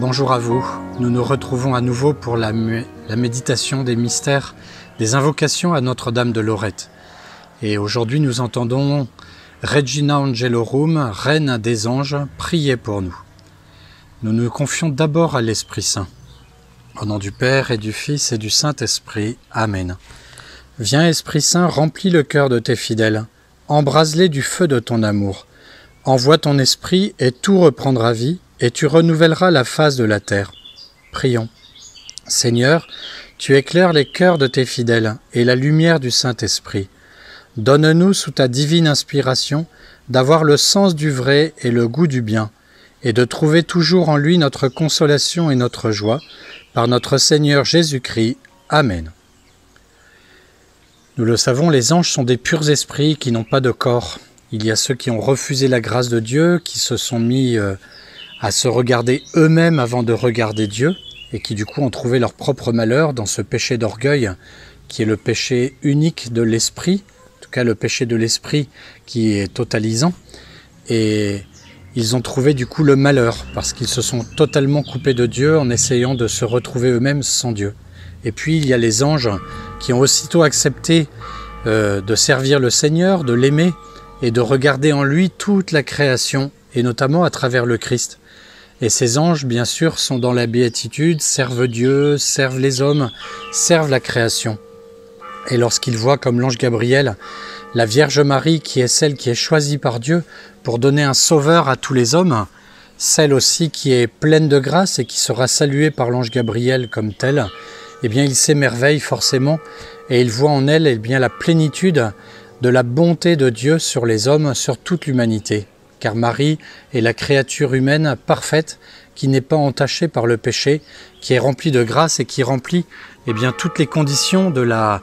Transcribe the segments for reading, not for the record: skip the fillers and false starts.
bonjour à vous. Nous nous retrouvons à nouveau pour la méditation des mystères, des invocations à Notre-Dame de Lorette. Et aujourd'hui nous entendons Regina Angelorum, Reine des anges, priez pour nous. Nous nous confions d'abord à l'Esprit Saint. Au nom du Père et du Fils et du Saint-Esprit. Amen. Viens Esprit Saint, remplis le cœur de tes fidèles, embrase-les du feu de ton amour. Envoie ton esprit et tout reprendra vie, et tu renouvelleras la face de la terre. Prions. Seigneur, tu éclaires les cœurs de tes fidèles et la lumière du Saint-Esprit. Donne-nous sous ta divine inspiration d'avoir le sens du vrai et le goût du bien, et de trouver toujours en lui notre consolation et notre joie, par notre Seigneur Jésus-Christ. Amen. Nous le savons, les anges sont des purs esprits qui n'ont pas de corps. Il y a ceux qui ont refusé la grâce de Dieu, qui se sont mis à se regarder eux-mêmes avant de regarder Dieu, et qui du coup ont trouvé leur propre malheur dans ce péché d'orgueil, qui est le péché unique de l'esprit, en tout cas le péché de l'esprit qui est totalisant, et ils ont trouvé du coup le malheur, parce qu'ils se sont totalement coupés de Dieu en essayant de se retrouver eux-mêmes sans Dieu. Et puis il y a les anges qui ont aussitôt accepté de servir le Seigneur, de l'aimer, et de regarder en lui toute la création, et notamment à travers le Christ. Et ces anges, bien sûr, sont dans la béatitude, servent Dieu, servent les hommes, servent la création. Et lorsqu'ils voient, comme l'ange Gabriel, la Vierge Marie, qui est celle qui est choisie par Dieu pour donner un sauveur à tous les hommes, celle aussi qui est pleine de grâce et qui sera saluée par l'ange Gabriel comme telle, eh bien, ils s'émerveillent forcément et ils voient en elle eh bien, la plénitude de la bonté de Dieu sur les hommes, sur toute l'humanité. Car Marie est la créature humaine parfaite qui n'est pas entachée par le péché, qui est remplie de grâce et qui remplit eh bien, toutes les conditions de la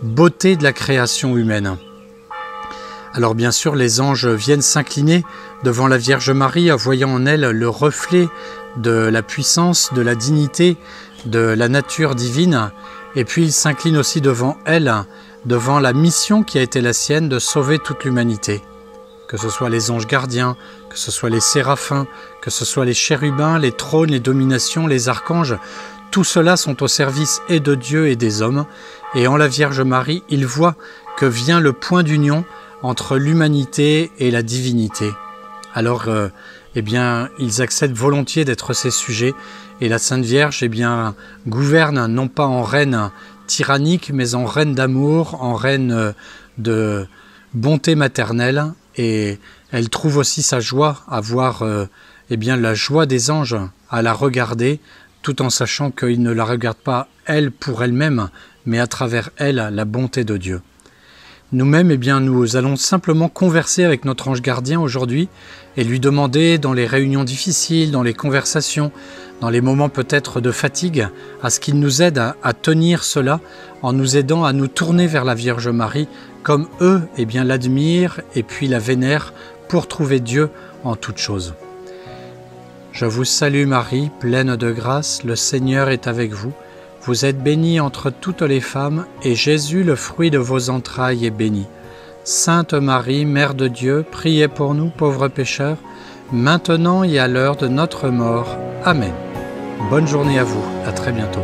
beauté de la création humaine. Alors bien sûr, les anges viennent s'incliner devant la Vierge Marie, voyant en elle le reflet de la puissance, de la dignité, de la nature divine, et puis ils s'inclinent aussi devant elle, devant la mission qui a été la sienne de sauver toute l'humanité. Que ce soit les anges gardiens, que ce soit les séraphins, que ce soit les chérubins, les trônes, les dominations, les archanges, tout cela sont au service et de Dieu et des hommes, et en la Vierge Marie, ils voient que vient le point d'union entre l'humanité et la divinité. Alors, eh bien, ils acceptent volontiers d'être ses sujets, et la Sainte Vierge, eh bien, gouverne non pas en reine tyrannique, mais en reine d'amour, en reine de bonté maternelle, et elle trouve aussi sa joie à voir eh bien, la joie des anges, à la regarder, tout en sachant qu'ils ne la regardent pas elle pour elle-même, mais à travers elle, la bonté de Dieu. Nous-mêmes, eh bien, nous allons simplement converser avec notre ange gardien aujourd'hui et lui demander, dans les réunions difficiles, dans les conversations, dans les moments peut-être de fatigue, à ce qu'il nous aide à tenir cela en nous aidant à nous tourner vers la Vierge Marie comme eux eh bien, l'admirent et puis la vénèrent pour trouver Dieu en toutes choses. Je vous salue Marie, pleine de grâce, le Seigneur est avec vous. Vous êtes bénie entre toutes les femmes, et Jésus, le fruit de vos entrailles, est béni. Sainte Marie, Mère de Dieu, priez pour nous, pauvres pécheurs, maintenant et à l'heure de notre mort. Amen. Bonne journée à vous, à très bientôt.